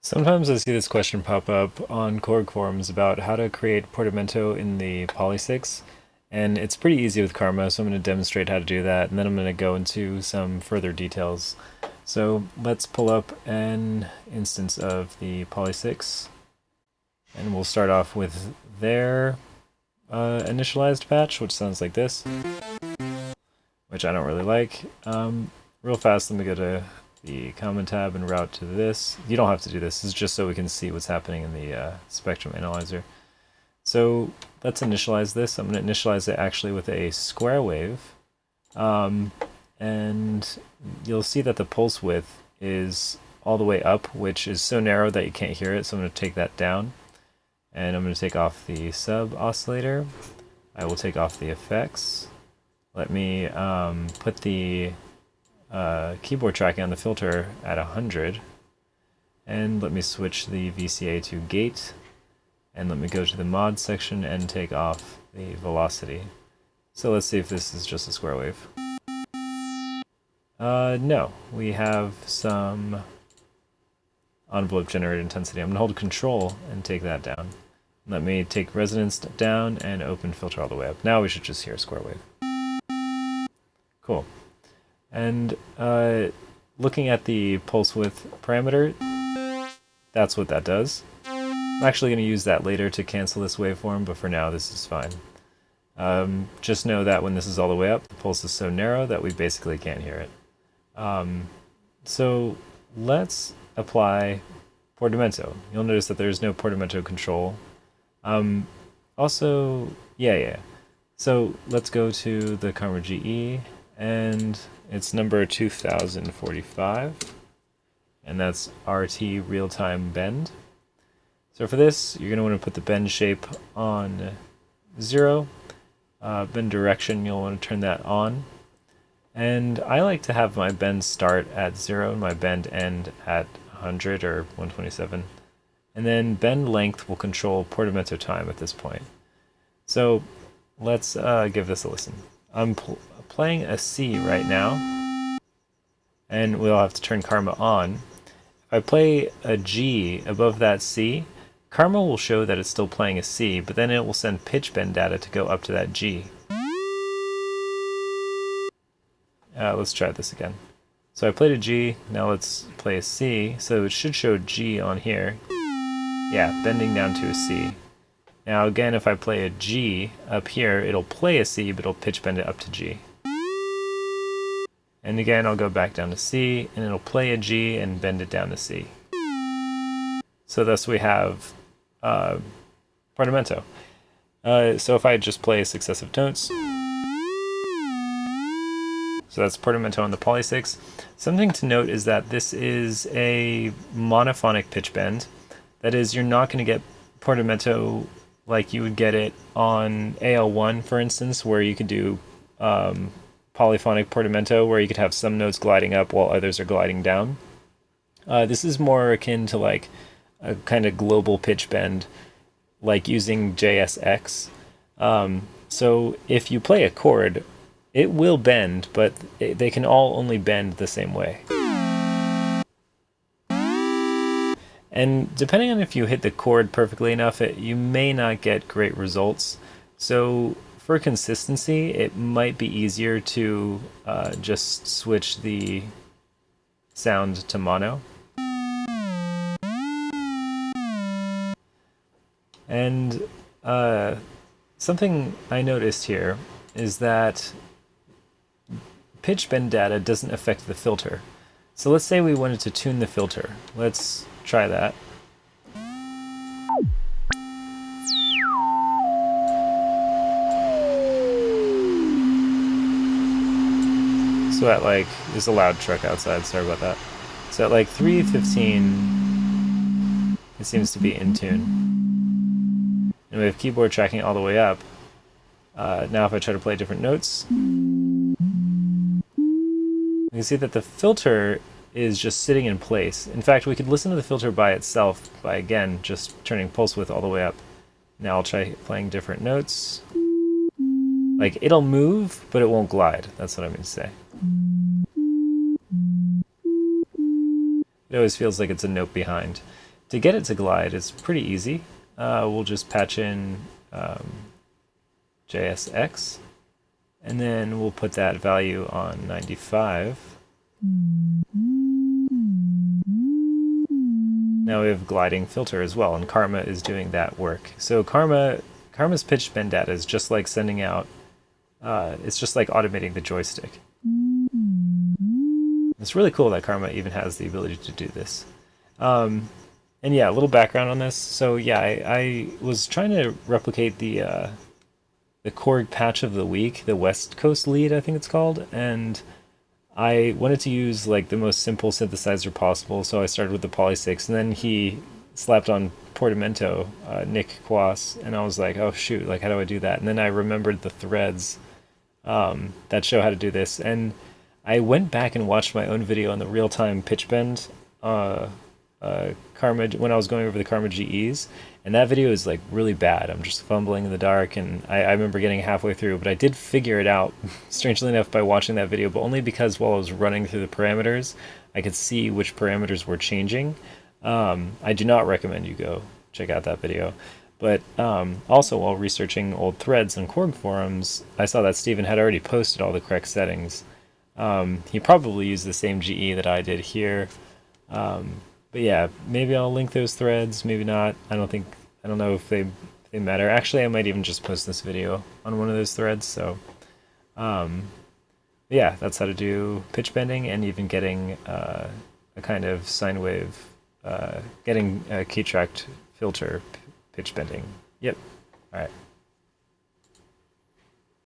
Sometimes I see this question pop up on Korg forums about how to create Portamento in the PolySix, and it's pretty easy with Karma, so I'm going to demonstrate how to do that, and then I'm going to go into some further details. So let's pull up an instance of the PolySix, and we'll start off with their initialized patch, which sounds like this, which I don't really like. Real fast, let me go to the common tab and route to this. You don't have to do this. This is just so we can see what's happening in the spectrum analyzer. So let's initialize this. I'm going to initialize it actually with a square wave. And you'll see that the pulse width is all the way up, which is so narrow that you can't hear it. So I'm going to take that down. And I'm going to take off the sub oscillator. I will take off the effects. Let me put the keyboard tracking on the filter at 100, and let me switch the VCA to gate, and let me go to the mod section and take off the velocity. So let's see if this is just a square wave. No, we have some envelope generated intensity. I'm going to hold Control and take that down. Let me take resonance down and open filter all the way up. Now we should just hear a square wave. Cool. And looking at the pulse width parameter, that's what that does. I'm actually going to use that later to cancel this waveform, but for now this is fine. Just know that when this is all the way up, the pulse is so narrow that we basically can't hear it. So let's apply Portamento. You'll notice that there's no Portamento control. So let's go to the Karma GE, and it's number 2045, and that's RT real-time bend. So for this, you're going to want to put the bend shape on 0. Bend direction, you'll want to turn that on. And I like to have my bend start at 0 and my bend end at 100 or 127. And then bend length will control Portamento time at this point. So let's give this a listen. I'm playing a C right now, and we'll have to turn Karma on. If I play a G above that C, Karma will show that it's still playing a C, but then it will send pitch bend data to go up to that G. Let's try this again. So I played a G, now let's play a C, so it should show G on here. Yeah, bending down to a C. Now again, if I play a G up here, it'll play a C, but it'll pitch bend it up to G. And again, I'll go back down to C, and it'll play a G and bend it down to C. So thus we have Portamento. So if I just play successive notes, so that's Portamento on the PolySix. Something to note is that this is a monophonic pitch bend. That is, you're not going to get Portamento like you would get it on AL1, for instance, where you could do polyphonic Portamento, where you could have some notes gliding up while others are gliding down. This is more akin to like a kind of global pitch bend, like using JSX. So if you play a chord, it will bend, but they can all only bend the same way. And depending on if you hit the chord perfectly enough, you may not get great results. So for consistency, it might be easier to just switch the sound to mono. And something I noticed here is that pitch bend data doesn't affect the filter. So let's say we wanted to tune the filter. Let's try that. So at like, there's a loud truck outside, sorry about that. So at like 3:15, it seems to be in tune. And we have keyboard tracking all the way up. Now if I try to play different notes, you can see that the filter is just sitting in place. In fact, we could listen to the filter by itself by, again, just turning pulse width all the way up. Now I'll try playing different notes. Like, it'll move, but it won't glide. That's what I mean to say. It always feels like it's a note behind. to get it to glide, it's pretty easy. We'll just patch in JSX, and then we'll put that value on 95. Now we have gliding filter as well, and Karma is doing that work. So Karma's pitch bend data is just like sending out, it's just like automating the joystick. It's really cool that Karma even has the ability to do this. And yeah, a little background on this. So yeah, I was trying to replicate the Korg patch of the week, the West Coast lead, I think it's called, and I wanted to use like the most simple synthesizer possible, so I started with the PolySix, and then he slapped on Portamento, Nick Quas, and I was like, oh shoot, like how do I do that? And then I remembered the threads that show how to do this, and I went back and watched my own video on the real-time pitch bend Karma when I was going over the Karma GEs, and that video is like really bad. I'm just fumbling in the dark, and I remember getting halfway through, but I did figure it out, strangely enough, by watching that video, but only because while I was running through the parameters, I could see which parameters were changing. I do not recommend you go check out that video. But also, while researching old threads and Korg forums, I saw that Steven had already posted all the correct settings. He probably used the same GE that I did here. But yeah, maybe I'll link those threads, maybe not. I don't know if they matter. Actually, I might even just post this video on one of those threads. So yeah, that's how to do pitch bending and even getting a kind of sine wave, getting a key tracked filter pitch bending. Yep. All right.